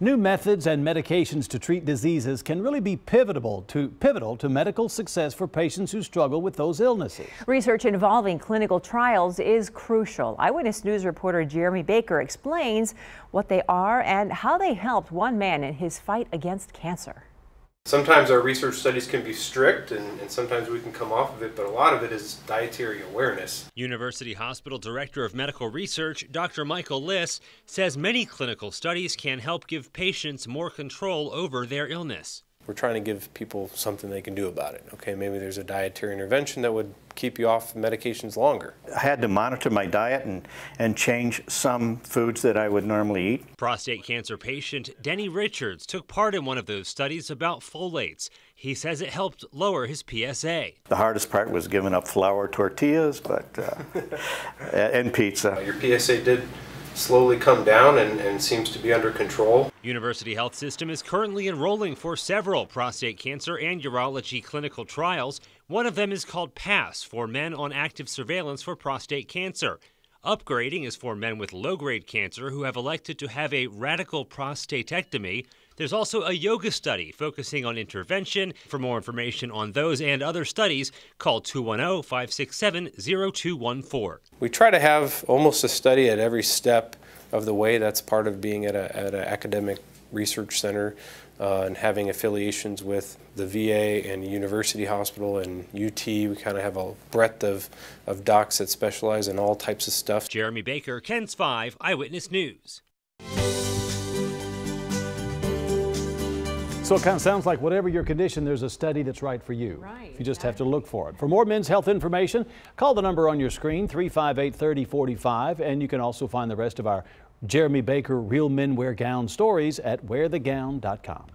New methods and medications to treat diseases can really be pivotal to medical success for patients who struggle with those illnesses. Research involving clinical trials is crucial. Eyewitness News reporter Jeremy Baker explains what they are and how they helped one man in his fight against cancer. Sometimes our research studies can be strict and sometimes we can come off of it, but a lot of it is dietary awareness. University Hospital Director of Medical Research, Dr. Michael Liss, says many clinical studies can help give patients more control over their illness. We're trying to give people something they can do about it. Okay, maybe there's a dietary intervention that would keep you off medications longer. I had to monitor my diet and change some foods that I would normally eat. Prostate cancer patient Denny Richards took part in one of those studies about folates. He says it helped lower his PSA. The hardest part was giving up flour tortillas, and pizza. Your PSA did slowly come down and seems to be under control. University Health System is currently enrolling for several prostate cancer and urology clinical trials. One of them is called PASS, for men on active surveillance for prostate cancer. Upgrading is for men with low-grade cancer who have elected to have a radical prostatectomy. There's also a yoga study focusing on intervention. For more information on those and other studies, call 210-567-0214. We try to have almost a study at every step of the way. That's part of being at an academic research center and having affiliations with the VA and University Hospital and UT. We kind of have a breadth of docs that specialize in all types of stuff. Jeremy Baker, KENS 5 Eyewitness News. So it kind of sounds like whatever your condition, there's a study that's right for you. Right. You just have to look for it. For more men's health information, call the number on your screen, 358-3045, and you can also find the rest of our Jeremy Baker Real Men Wear Gown stories at wearthegown.com.